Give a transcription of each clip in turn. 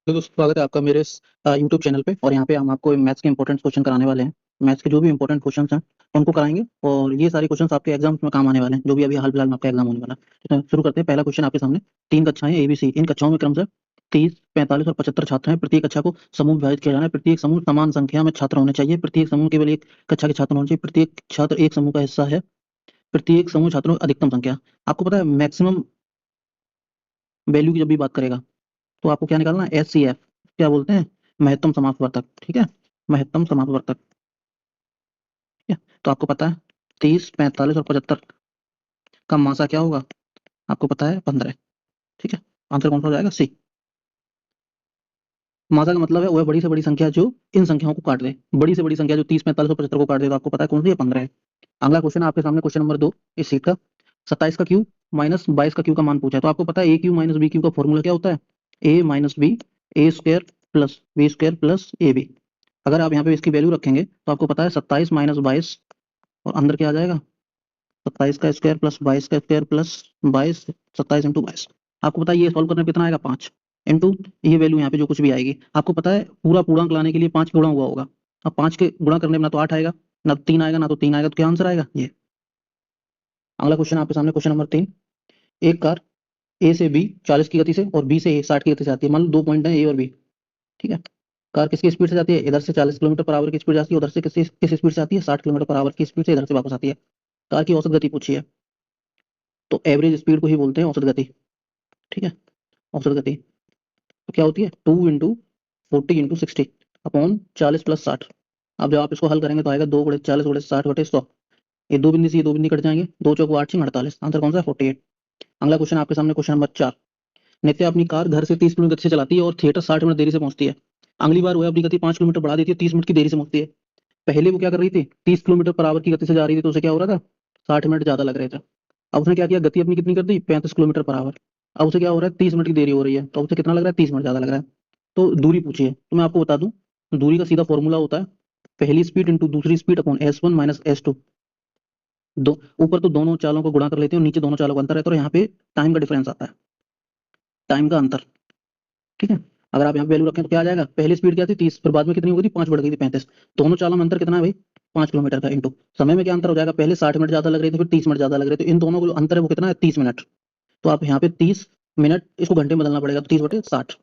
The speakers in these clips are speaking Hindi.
तो दोस्तों स्वागत है आपका मेरे इस यूट्यूब चैनल पे। और यहाँ पे हम आपको मैथ्स के इंपॉर्टेंट क्वेश्चन कराने वाले हैं। मैथ्स के जो भी इंपॉर्टेंट क्वेश्चंस हैं उनको कराएंगे और ये सारे क्वेश्चंस आपके एग्जाम्स में काम आने वाले हैं, जो भी अभी हाल फिलहाल में आपका एग्जाम होने वाला है। तो शुरू करते हैं। पहला क्वेश्चन आपके सामने। 3 कक्षाएं ABC, इन कक्षाओं में क्रमशः 30, 45 और 75 छात्र हैं। प्रत्येक कक्षा को समूह में विभाजित किया जाना है। प्रत्येक समूह समान संख्या में छात्र होने चाहिए। प्रत्येक समूह केवल एक कक्षा के छात्र होने चाहिए। प्रत्येक छात्र एक समूह का हिस्सा है। प्रत्येक समूह छात्रों की अधिकतम संख्या। आपको पता है मैक्सिमम वैल्यू की जब भी बात करेगा तो आपको क्या निकालना है? SCF क्या बोलते हैं? महत्तम समापवर्तक। ठीक है, महत्तम समापवर्तक। ठीक है, तो आपको पता है 30, 45 और 75 का मासा क्या होगा? आपको पता है 15। ठीक है, आंसर कौन सा हो जाएगा? सी। मासा का मतलब है वह बड़ी से बड़ी संख्या जो इन संख्याओं को काट दे। बड़ी से बड़ी संख्या जो 30, 45 और 75 को काट दे, तो आपको पता है कौन सी है? 15 है। अगला क्वेश्चन आपके सामने, क्वेश्चन नंबर 2 इस सीट का। 27 का क्यूब माइनस 22 का क्यूब का मान पूछा है। तो आपको पता है A cube minus B cube का फॉर्मूला क्या होता है? A minus B, A square plus B square plus A B. अगर आप यहाँ पे इसकी वैल्यू रखेंगे तो आपको पता है 27 माइनस 22 और अंदर क्या आ जाएगा? 27 का स्क्वायर प्लस 22 का स्क्वायर प्लस 22, 27 इंटू 22। आपको पता है ये सॉल्व करने पे कितना आएगा? 5 इंटू ये वैल्यू यहाँ पे जो कुछ भी आएगी। आपको पता है पूरा पूर्णांक लाने के लिए 5 गुणा हुआ होगा। अब 5 के गुणा करने में ना तो 8 आएगा, ना तो 3 आएगा, ना तो 3 आएगा, तो क्या आंसर आएगा? ये। अगला क्वेश्चन आपके सामने, क्वेश्चन नंबर 3। एक कार ए से बी 40 की गति से और बी से ए 60 की गति से आती है। मान लो 2 पॉइंट है ए और बी। ठीक है, कार किसकी स्पीड से जाती है? इधर से 40 किलोमीटर पर आवर की स्पीड जाती है, उधर से किस स्पीड से आती है? 60 किलोमीटर पर आवर की स्पीड से इधर से वापस आती है। कार की औसत गति पूछी है, तो एवरेज स्पीड को ही बोलते हैं औसत गति। ठीक है, औसत गति तो क्या होती है? 2 × 40 × 60 अपॉन 40 + 60। अब जब आप इसको हल करेंगे तो आएगा 2 × 40 × 60/100। ये दो बिंदी से ये दो बिंदी कट जाएंगे, 2 × 4 = 8 × 48। आंसर कौन सा है? 48। अगला क्वेश्चन आपके सामने, क्वेश्चन नंबर 4। नित्य अपनी कार घर से 30 किलोमीटर गति से चलाती है और थिएटर 60 मिनट देरी से पहुंचती है। अगली बार वह अपनी गति 5 किलोमीटर बढ़ा देती है, 30 मिनट की देरी से पहुंचती है। पहले वो क्या कर रही थी? 30 किलोमीटर पर आवर की गति से जा रही थी, तो उसे क्या हो रहा था? 60 मिनट ज्यादा लग रहे थे। अब उसने क्या किया? गति अपनी कितनी कर दी? 35 किलोमीटर पर आवर। अब उसे क्या हो रहा है? 30 मिनट की देरी हो रही है, तो उसे कितना लग रहा है? 30 मिनट ज्यादा लग रहा है। तो दूरी पूछी है, तो मैं आपको बता दूं, दूरी का सीधा फॉर्मूला होता है पहली स्पीड इंटू दूसरी speed upon S1 minus S2। दो ऊपर तो दोनों चालों को गुणा कर लेते हैं और नीचे दोनों चालों का अंतर है, तो यहाँ पे टाइम का डिफरेंस आता है, टाइम का अंतर। ठीक है, अगर आप यहाँ पे वैल्यू रखें तो क्या आ जाएगा? पहली स्पीड क्या थी? 30, फिर बाद में कितनी हो गई थी? 5 बढ़ गई थी 35। दोनों चालों में अंतर कितना है भाई? 5 किलोमीटर का। इंटू समय में क्या अंतर हो जाएगा? पहले 60 मिनट ज्यादा लग रहे थे, फिर 30 मिनट ज्यादा लग रहे थे, तो इन दोनों का जो अंतर है वो कितना है? 30 मिनट। तो आप यहाँ पे 30 मिनट इसको घंटे में बदलना पड़ेगा, तो 30/60।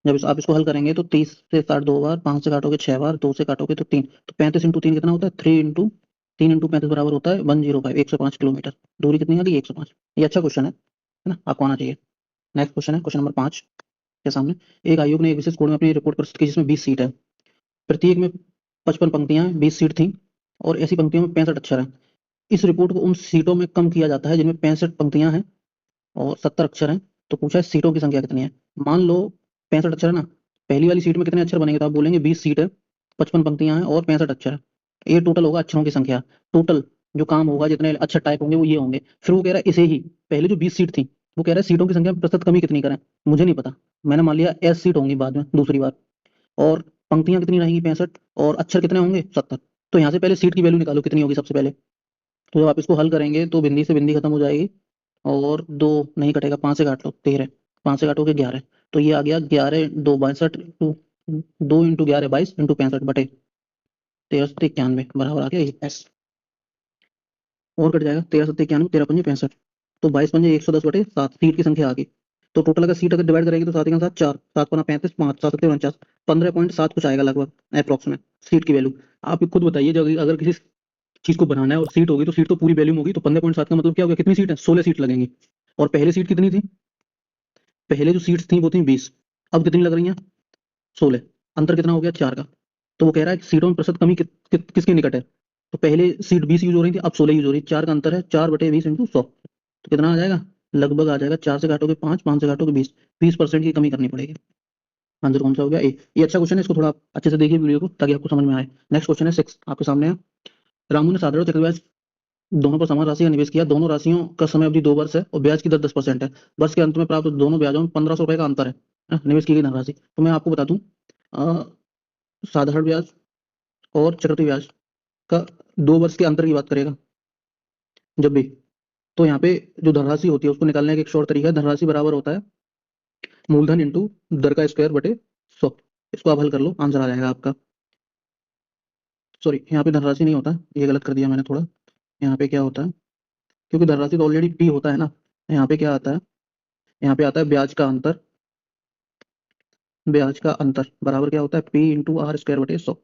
जब आप इसको हल करेंगे तो 30 से 60 दो बार, 5 से काटोगे 6 बार, 2 से काटोगे तो 3, तो 35 × 3 कितना होता है? 3 × 35 बराबर होता है 105, 105 किलोमीटर। दूरी कितनी आ गई? 105। ये अच्छा क्वेश्चन है ना? आपको आना चाहिए। नेक्स्ट क्वेश्चन है, क्वेश्चन नंबर 5 के सामने। एक आयोग ने एक विशेष कोड में अपनी रिपोर्ट प्रस्तुत की जिसमें 20 सीट है। प्रत्येक में 55 पंक्तियां हैं, 20 सीट थी और ऐसी पंक्तियों में 65 अक्षर हैं। इस रिपोर्ट को उन सीटों में कम किया जाता है जिनमें 65 पंक्तियां हैं और 70 अक्षर हैं। तो पूछा है सीटों की संख्या कितनी है। मान लो 65 अक्षर है ना, पहली वाली सीट में कितने अक्षर बनेंगे? तो आप बोलेंगे 20 सीट है, 55 पंक्तियां हैं और 65 अक्षर है। ये टोटल होगा अक्षरों की संख्या। टोटल जो काम होगा, जितने अक्षर टाइप होंगे वो ये होंगे। फिर वो कह रहा है इसे ही, पहले जो 20 सीट थी वो कह रहा है सीटों की संख्या में प्रतिशत कमी कितनी करें। मुझे नहीं पता, मैंने मान लिया S सीट होंगी बाद में दूसरी बार, और पंक्तियां कितनी रहेंगी? 65, और अक्षर कितने होंगे? 70। तो यहाँ से पहले सीट की वैल्यू निकालो कितनी होगी सबसे पहले। तो जब आप इसको हल करेंगे तो बिंदी से बिंदी खत्म हो जाएगी और दो नहीं कटेगा, 5 से काट लो 13, 5 से काटोगे 11। तो ये आ गया 11 2 62 टू 2 × 11 22 इंटू 65/13 से 91 बराबर आ गया ये S। और कट जाएगा 13 7 91, 13 5 65, तो 22 5 110/7 सीट की संख्या आ गई। तो टोटल अगर सीट अगर डिवाइड करेंगे तो 7 7 4, 7 5 35, 5 7 7 49, 15.7 कुछ आएगा लगभग अप्रोक्स में सीट की वैल्यू। आप खुद बताइए, जब अगर किसी चीज को बनाना है और सीट होगी तो सीट तो पूरी वैल्यू होगी, तो 15.7 का मतलब क्या हो गया? कितनी सीट है? 16 सीट लगेंगी। और पहले सीट कितनी थी? पहले जो सीट्स थी वो थी 20, अब कितनी लग रही हैं? 16। अंतर कितना हो गया? 4 का। तो वो कह रहा है कि सीटों में प्रतिशत कमी किसके निकट है। तो पहले सीट 20 यूज हो रही थी, अब 16 यूज हो रही है। 4 का अंतर है, 4/20 इंटू 100, तो कितना आ जाएगा? लगभग आ जाएगा 4 से काटोगे 5, 5 से काटोगे 20, 20% की कमी करनी पड़ेगी। आंसर कौन सा हो गया? ए। ये अच्छा क्वेश्चन है, इसको थोड़ा अच्छे से देखिए वीडियो को ताकि आपको समझ में आए। नेक्स्ट क्वेश्चन है 6 आपके सामने है। रामू ने साधारण और चक्रव्याज दोनों पर समान राशि का निवेश किया। दोनों राशियों का समय अवधि 2 वर्ष है और ब्याज की दर 10% है। वर्ष के अंत में प्राप्त दोनों ब्याजों में 1500 रुपए का अंतर है निवेश की गई धनराशि। तो मैं आपको बता दूं, साधारण ब्याज और चक्रवृद्धि ब्याज का 2 वर्ष के अंतर की बात करेगा जब भी, तो यहाँ पे जो धनराशि होती है उसको निकालने का एक शॉर्ट तरीका है। धनराशि बराबर होता है मूलधन इंटू दर का स्क्वायर बटे 100। इसको आप हल कर लो, आंसर आ जाएगा आपका। सॉरी, यहाँ पे धनराशि नहीं होता, ये गलत कर दिया मैंने थोड़ा। यहाँ पे क्या होता है, क्योंकि धनराशि तो ऑलरेडी पी होता है ना। यहाँ पे क्या आता है, यहाँ पे आता है ब्याज का अंतर। ब्याज का अंतर बराबर क्या होता है, पी इंटू आर स्क्वायर बटे 100।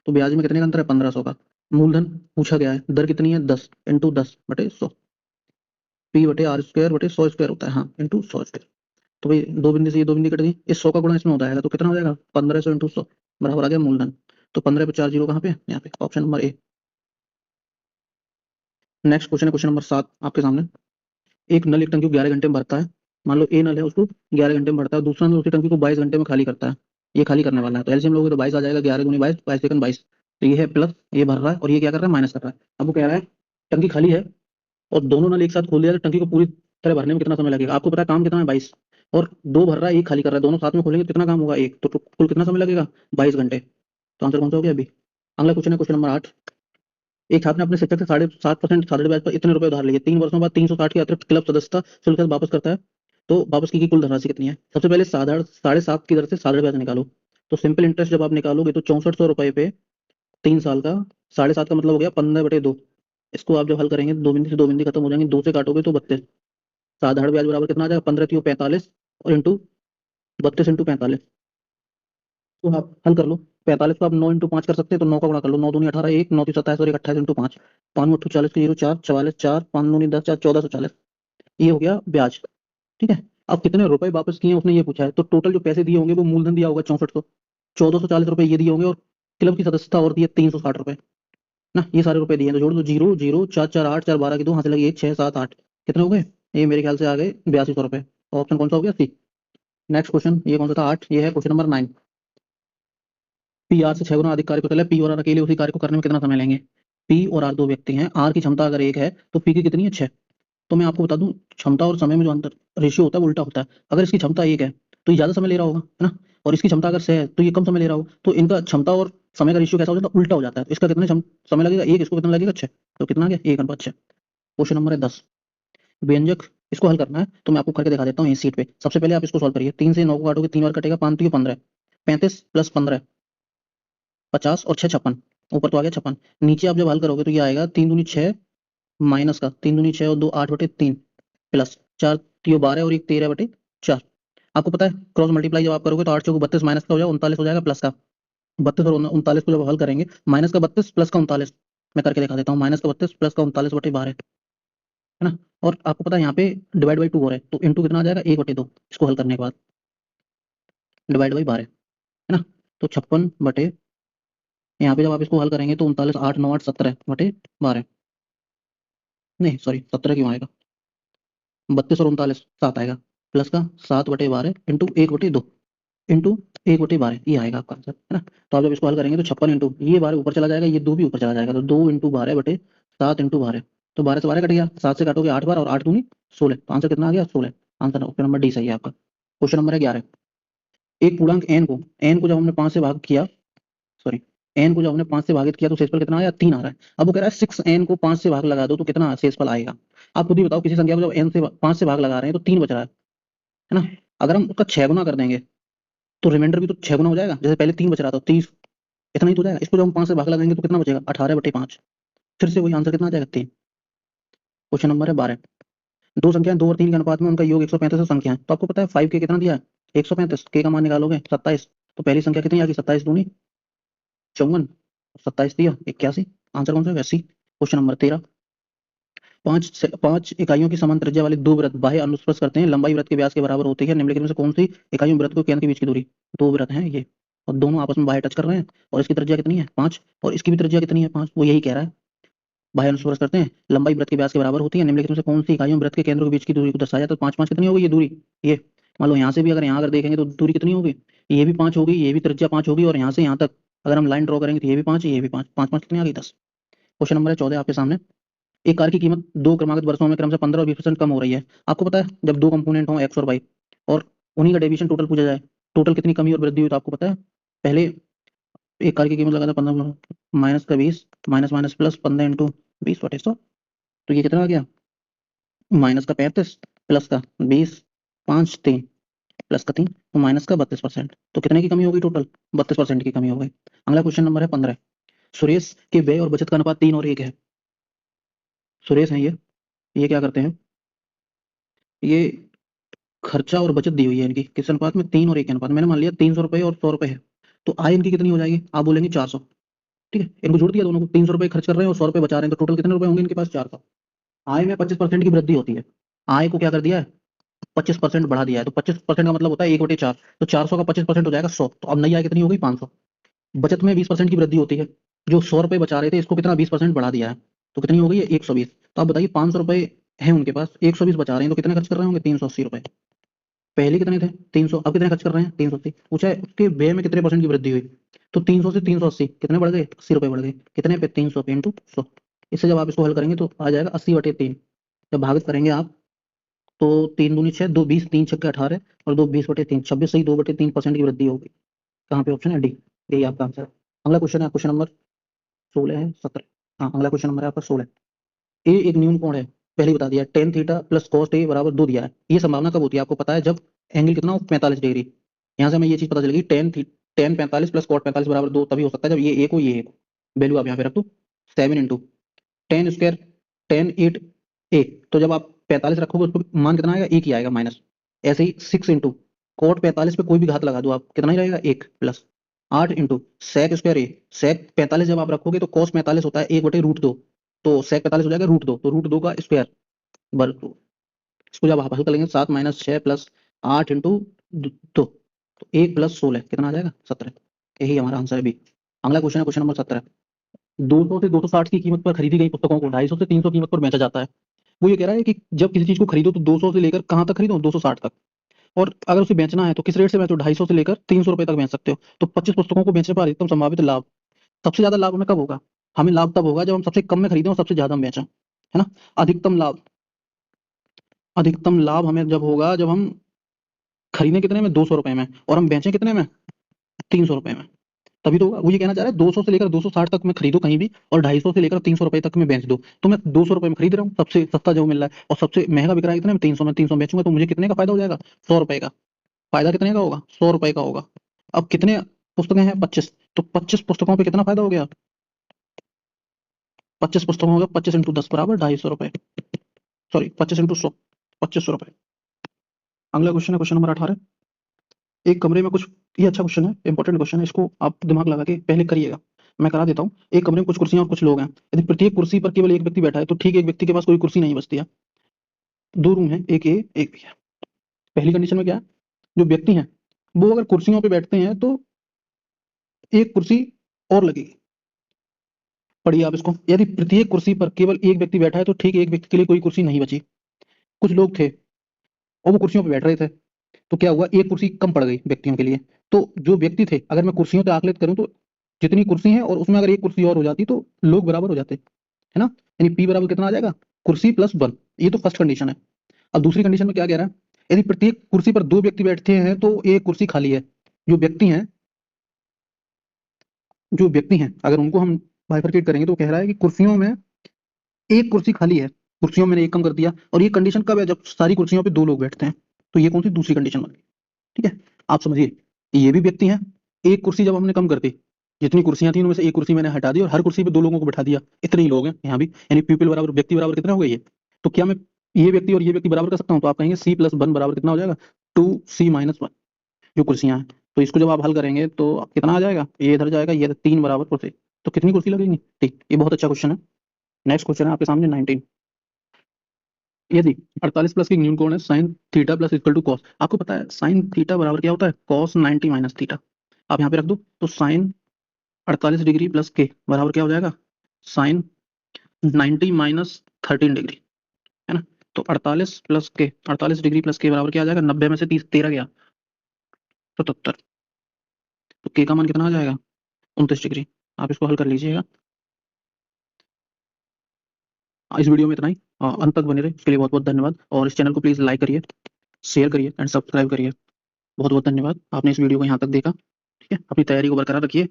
तो ब्याज में कितने का अंतर है, 1500 का। मूलधन पूछा गया है, दर कितनी है, 10 इंटू 10 बटे 100। पी बटे आर स्क्वायर बटे 100 स्क्वायर होता है, हाँ, इंटू 100 स्क्वायर। तो भाई दो बिंदी से ये दो बिंदी कट गई, इस 100 का गुणा इसमें होता है तो कितना हो जाएगा, 1500 इंटू 100 बराबर आ गया मूलधन। तो 15 पे 4 जीरो कहाँ पे, यहाँ पे, option number A. Next question है क्वेश्चन नंबर 7 आपके सामने। एक नल एक टंकी को 11 घंटे में भरता है। मान लो ए नल है, उसको 11 घंटे में भरता है, दूसरा नल उसी टंकी को 22 घंटे में खाली करता है। ये खाली करने वाला है, तो एलसीएम लोगे तो 22 आ जाएगा, 11 दूनी 22, 22 सेकंड 22। तो ये है प्लस, ये भर रहा है, और ये क्या कर रहा है, माइनस कर रहा है। अब वो कह रहा है टंकी खाली है और दोनों नल एक साथ खोल दिया तो टंकी को पूरी तरह भरने में कितना समय लगेगा। आपको पता है काम कितना है, 22, और दो भर रहा है, एक खाली कर रहा है, दोनों साथ में खोलेंगे तो कितना काम होगा, एक तो कुल कितना समय लगेगा, 22 घंटे। तो आंसर कौन सा हो गया अभी। अगला क्वेश्चन है क्वेश्चन नंबर 8। एक छात्र ने अपने शिक्षक से 7.5% साधारण ब्याज पर इतने रुपए उधार लिए, 3 वर्षों बाद 360 के अतिरिक्त क्लब सदस्यता शुल्क वापस करता है, तो वापस की कुल धनराशि कितनी है। सबसे पहले साधारण 7.5 की दर से साधारण ब्याज निकालो। तो सिंपल इंटरेस्ट जब आप निकालोगे तो 6400 रुपए पे 3 साल का, 7.5 का मतलब हो गया 15/2। इसको आप जब हल करेंगे दो बिंदी से दो बिंदी खत्म हो जाएंगे, दो से काटोगे तो 32। साधारण ब्याज बराबर कितना आ जाएगा, 15×3 = 45, और इंटू 32 × 45। तो आप हल कर लो। 45 को आप 9 × 5 कर सकते हैं, तो 9 का गुणा कर लो, 9 दूनी 18, 1 9 27 और 1 28 × 5, 5 8 40 0 4 44 4 5 9 10 4 1440। ये हो गया ब्याज। ठीक है। अब कितने रुपए वापस किए हैं उसने ये पूछा है, तो टोटल जो पैसे दिए होंगे वो मूलधन दिया होगा 6400, 1440 रुपए ये दिए होंगे, और क्लब की सदस्यता और दिए 360 रुपए ना। ये सारे रुपए दिए हैं, तो जोड़ दो, 0 0 4 4 8 4 12 की 2, हाथ से लगी 1 6 7 8, कितने हो गए, ये मेरे ख्याल से आ गए 8200 रुपए। ऑप्शन कौन सा हो गया, सी। नेक्स्ट क्वेश्चन, ये कौन सा था, 8, ये है क्वेश्चन नंबर 9। पी आर से 6 गुना अधिक कार्य को चला है, पी और आर अकेले उसी कार्य को करने में कितना समय लेंगे। पी और आर दो व्यक्ति हैं, आर की क्षमता अगर 1 है तो पी की कितनी है, 6। तो मैं आपको बता दूं, क्षमता और समय में जो अंतर रेशियो होता है वो उल्टा होता है। अगर इसकी क्षमता 1 है तो ये ज्यादा समय ले रहा होगा, है ना, और इसकी क्षमता अगर 6 है तो ये कम समय ले रहा होगा, तो इनका क्षमता और समय का रेशियो कैसा हो जाता है, उल्टा हो जाता है। तो इसका कितना समय लगेगा, 1, इसको कितना लगेगा, 6। तो कितना आ गया, 1/6। क्वेश्चन नंबर है 10। व्यंजक, इसको हल करना है तो मैं आपको करके दिखा देता हूँ इस सीट पे। सबसे पहले आप इसको सॉल्व करिए, 3 से 9 को काटोगे 3 बार कटेगा, 5 3 15, 35 + 15 50, और 6 56। ऊपर तो आ गया 56। नीचे आप जब हल करोगे तो ये आएगा 3 दूनी 6, माइनस का 3 दूनी 6 और 2 8/3, प्लस 4 3 12 और 1 13/4। आपको पता है क्रॉस मल्टीप्लाई जब आप करोगे तो 8 चौको 32, माइनस का हो जाएगा 39 हो जाएगा, प्लस का 32, और 39 को जब हल करेंगे, माइनस का 32 प्लस का 39, मैं करके दिखा देता हूँ, माइनस का 32 प्लस का 39/12, है ना। और आपको पता है यहाँ पे डिवाइड बाई 2 हो रहा है, तो इंटू कितना आ जाएगा, 1/2, इसको हल करने के बाद डिवाइड बाई 12, है ना। तो 56 यहाँ पे जब आप इसको हल करेंगे तो 39 8 9 8 17/12, नहीं सॉरी 17 क्यों आएगा, 32 और 39 7 आएगा, प्लस का 7/12 इंटू 1/2 इंटू 1/12, ये आएगा आपका आंसर, है ना। तो आप जब इसको हल करेंगे तो 56 इंटू ये 12 ऊपर चला जाएगा, ये 2 भी ऊपर चला जाएगा, तो 2 × 12/7 × 12, तो 12 से 12 कट गया, 7 से काटोगे 8 बार, और 8 दूनी 16, तो आंसर कितना आ गया, 16। आंसर ऑप्शन नंबर डी सही है आपका। क्वेश्चन नंबर है 11। एक पूर्णांक एन को जब हमने 5 से भाग किया, सॉरी, एन को जब हमने 5 से भागित किया तो शेषफल कितना आया, 3 आ रहा है। अब वो कह रहा है 6n को 5 से भाग लगा दो तो कितना शेषफल आएगा। आप खुद ही बताओ, किसी संख्या को जब n से 5 से भाग लगा रहे हैं तो 3 बच रहा है ना। अगर हम उसका 6 गुना कर देंगे तो रिमाइंडर भी तो 6 गुना हो जाएगा, जैसे पहले 3 बच रहा था 30, इतना ही तो हो जाएगा। इसको जब हम 5 से भाग लगाएंगे तो कितना बचेगा, 18/5, फिर से वही आंसर कितना आ जाएगा, 3। क्वेश्चन नंबर है 12। दो संख्याएं 2 और 3 के अनुपात में उनका योग 135 संख्या है, तो आपको पता है 5 के कितना दिया है, 135, के का मान निकालोगे 27, तो पहली संख्या कितनी आ गई, 27 दूनी 54, 27 दिया 81, आंसर कौन सा होगा, सी। Question number 13। 5 इकाइयों की समान त्रिज्या वाले दो वृत्त बाह्य अनुप्रस्थ करते हैं, लंबाई वृत्त के व्यास के बराबर होती है, निम्नलिखित में से कौन सी इकाइयों वृत्त को केंद्र के बीच की दूरी। दो वृत्त हैं ये, और दोनों आपस में बाह्य टच कर रहे हैं, और इसकी त्रिज्या कितनी है, 5, और इसकी भी त्रिज्या कितनी है, 5, वो यही कह रहा है। बाह्य अनुप्रस्थ करते हैं, लंबाई वृत्त के व्यास के बराबर होती है, निम्नलिखित में से कौन सी इकाइयों वृत्त के केंद्र के बीच की दूरी को दर्शाया जाता है। 5 5 कितनी होगी ये दूरी, ये मान लो यहाँ से भी अगर यहाँ अगर देखेंगे तो दूरी कितनी होगी, ये भी 5 होगी, ये भी त्रिज्या 5 होगी, और यहाँ से यहाँ तक अगर हम लाइन ड्रॉ करेंगे तो ये भी 5, ये भी 5, 5 5 कितनी आ गई, 10। क्वेश्चन नंबर है 14 आपके सामने। एक कार की कीमत दो क्रमागत वर्षों में क्रमशः 15 और 20% कम हो रही है। आपको पता है जब दो कंपोनेंट हों एक्स और वाई, और उन्हीं का डेविएशन टोटल पूछा जाए, टोटल कितनी कमी और वृद्धि हुई, तो आपको पता है पहले एक कार की कीमत लगा था 15, माइनस का 20, माइनस माइनस प्लस 15 इंटू 20/100, तो ये कितना आ गया, माइनस का 35 प्लस का 20, 5 3, प्लस का 3 तो माइनस का 32%। तो कितने की कमी हो गई टोटल? 32% की कमी हो गई। अगला क्वेश्चन नंबर है 15। सुरेश के व्यय और बचत का अनुपात 3 और 1 है। सुरेश है ये क्या करते हैं, ये खर्चा और बचत दी हुई है इनकी किस अनुपात में? 3 और 1 के अनुपात में। मैंने मान लिया 300 रुपए और 100 रुपए है, तो आय इनकी कितनी हो जाएगी? आप बोलेंगे 400। ठीक है, इनको जोड़ दिया दोनों को, 300 रुपए खर्च कर रहे हैं और 100 रुपए बचा रहे हैं, तो टोटल कितने रुपए होंगे इनके पास? 400। आय में 25% की वृद्धि होती है, आय को क्या कर दिया है? 25% बढ़ा दिया है, तो 25% का मतलब होता है 1/4। तो 400 का 25% हो जाएगा 100। तो अब नई आय कितनी हो गई? 500। बचत में 20% की वृद्धि होती है, जो 100 रुपए बचा रहे थे इसको कितना 20% बढ़ा दिया है, तो कितनी हो गई है? 120। तो आप बताइए 500 रुपए है उनके पास, 120 बचा रहे हैं, तो कितने खर्च कर रहे होंगे? 380 रुपए। पहले कितने थे? 300, अब कितने खर्च कर रहे हैं? 380। पूछा है उसके व्यय में कितने परसेंट की वृद्धि हुई, तो 300 से 380 कितने बढ़ गए? 80 रुपए बढ़ गए। कितने पे? 300 पे इंटू 100। इससे जब आप इसको हल करेंगे तो आ जाएगा 80/3। जब भागित करेंगे आप तो 3 दूनी 6, 2 20, 3 छक्के 18 और 2 20/3, 26 सही 2/3% की वृद्धि होगी। कहाँ पे? ऑप्शन है डी, यही आपका आंसर है। अगला क्वेश्चन है क्वेश्चन नंबर 16 है 17। हाँ, अगला क्वेश्चन नंबर है आपका 16। ए एक न्यून कोण है, पहले ही बता दिया, tan theta plus cos A बराबर 2 दिया है। ये संभावना कब होती है आपको पता है? जब एंगल कितना हो? 45 डिग्री। यहाँ से हमें ये चीज पता चलेगी, टेन 45 प्लस कॉट 45 बराबर 2 तभी हो सकता है जब ये एक हो, ये एक हो। वैल्यू आप यहाँ पे रख दो, 7 इंटू टेन स्क्वायर, 10 8 ए। तो जब आप 45 रखोगे उस पर मान कितना आएगा? एक ही आएगा माइनस। ऐसे ही 6 इंटू कॉट 45 पे कोई भी घात लगा दो आप, कितना ही रहेगा? एक प्लस 8 इंटू सेक स्क्वायर ए। सेक 45 जब आप रखोगे तो कॉस 45 होता है 1/√2, तो सेक 45 हो जाएगा √2, तो √2 का स्क्वायर वर्ग 2। इसको जब आप हल करेंगे 7 माइनस 6 प्लस 8 इंटू 2, तो 1 प्लस 16 कितना आ जाएगा? 17। यही हमारा आंसर है बी। अगला क्वेश्चन है क्वेश्चन नंबर 17। 200 से 260 की कीमत पर खरीदी गई पुस्तकों को 250 से 300 कीमत पर बेचा जाता है। वो ये कह रहा है कि जब किसी चीज को खरीदो तो 200 से लेकर कहाँ तक खरीदो? 260 तक। और अगर उसे बेचना है तो किस रेट से बेचो? 250 से लेकर 300 रुपए तक बेच सकते हो। तो 25 पुस्तकों को बेचने पर अधिकतम संभावित लाभ, सबसे ज्यादा लाभ हमें कब होगा? हमें लाभ तब होगा जब हम सबसे कम में खरीदें और सबसे ज्यादा हम बेचें, है ना। अधिकतम लाभ, अधिकतम लाभ हमें जब होगा जब हम खरीदें कितने में? 200 रुपए में, और हम बेचें कितने में? 300 रुपए में, तभी तो होगा। वो ये कहना चाह रहा है 200 से लेकर 260 तक मैं खरीदू कहीं भी, और 250 से लेकर 300 रुपए तक मैं बेच दूं। तो मैं 200 रुपए में खरीद रहा हूँ, सबसे सस्ता जो मिल रहा है, और सबसे महंगा बिक रहा है कितने में? 300 में। 300 में बेचूंगा तो मुझे कितने का फायदा हो जाएगा? 100 रुपए का। फायदा कितने का होगा? 100 रुपए का होगा। अब कितने पुस्तकें हैं? 25। तो 25 पुस्तकों पे कितना फायदा हो गया? 25 पुस्तकों हो गया, 25 इंटू 10 बराबर 250 रुपए। सॉरी 25 इंटू 100, 2500 रुपए। अगला क्वेश्चन है क्वेश्चन नंबर 18। एक कमरे में कुछ, ये अच्छा क्वेश्चन है, इंपॉर्टेंट क्वेश्चन है, इसको आप दिमाग लगा के पहले करिएगा, मैं करा देता हूँ। एक कमरे में कुछ कुर्सियां और कुछ लोग हैं, यदि प्रत्येक कुर्सी पर केवल एक व्यक्ति बैठा है तो ठीक एक व्यक्ति के पास कोई कुर्सी नहीं बचती है। दो रूम है, एक ए एक बी है। पहली कंडीशन में क्या है? जो व्यक्ति हैं वो अगर कुर्सियों पे बैठते हैं तो एक कुर्सी और लगेगी। पढ़िए आप इसको, यदि प्रत्येक कुर्सी पर केवल एक व्यक्ति बैठा है तो ठीक एक व्यक्ति के लिए कोई कुर्सी नहीं बची। कुछ लोग थे और वो कुर्सियों पर बैठ रहे थे, तो क्या हुआ? एक कुर्सी कम पड़ गई व्यक्तियों के लिए। तो जो व्यक्ति थे, अगर मैं कुर्सियों पे आकलित करूं तो जितनी कुर्सी है और उसमें अगर एक कुर्सी और हो जाती तो लोग बराबर हो जाते, है ना। यानी पी बराबर कितना आ जाएगा? कुर्सी प्लस 1। ये तो फर्स्ट कंडीशन है। अब दूसरी कंडीशन में क्या कह रहा है? यदि प्रत्येक कुर्सी पर दो व्यक्ति बैठते हैं तो एक कुर्सी खाली है। जो व्यक्ति हैं, जो व्यक्ति हैं अगर उनको हम बाइफरकेट करेंगे तो कह रहा है कि कुर्सियों में एक कुर्सी खाली है, कुर्सियों में एक कम कर दिया। और ये कंडीशन कब है? जब सारी कुर्सियों पे दो लोग बैठते हैं। तो ये कौन सी? दूसरी कंडीशन बन गई। ठीक है, आप समझिए, ये भी व्यक्ति हैं। एक कुर्सी जब हमने कम कर दी, जितनी कुर्सियां थी उनमें से एक कुर्सी मैंने हटा दी और हर कुर्सी पे दो लोगों को बैठा दिया, इतने ही लोग हैं यहाँ भी। यानी पीपल बराबर व्यक्ति बराबर कितना हो गया ये? तो क्या मैं ये व्यक्ति और ये व्यक्ति बराबर कर सकता हूँ? तो आप कहेंगे सी प्लस वन बराबर कितना हो जाएगा? 2C-1, जो कुर्सियां हैं। तो इसको जब आप हल करेंगे तो आप कितना आ जाएगा? ये इधर जाएगा, ये 3 बराबर कुर्सी। तो कितनी कुर्सी लगेगी? ठीक, ये बहुत अच्छा क्वेश्चन है। नेक्स्ट क्वेश्चन है आपके सामने 19। यदि 48 प्लस की न्यून कोण है sine theta plus equal to cos. आपको पता है साइन थीटा बराबर क्या होता है? Cos 90 minus theta. आप यहाँ पे रख दो, तो साइन 48 डिग्री प्लस के बराबर क्या हो जाएगा? साइन 90 माइनस 13 डिग्री, है ना। तो 48 प्लस के, 48 डिग्री प्लस के बराबर क्या आ जाएगा? 90 में से 30 13 गया, 77। तो के का मान कितना आ जाएगा? 29 डिग्री। आप इसको हल कर लीजिएगा। इस वीडियो में इतना ही। अंत तक बने रहे इसके लिए बहुत बहुत धन्यवाद, और इस चैनल को प्लीज लाइक करिए, शेयर करिए एंड सब्सक्राइब करिए। बहुत बहुत धन्यवाद, आपने इस वीडियो को यहाँ तक देखा। ठीक है, अपनी तैयारी को बरकरार रखिए।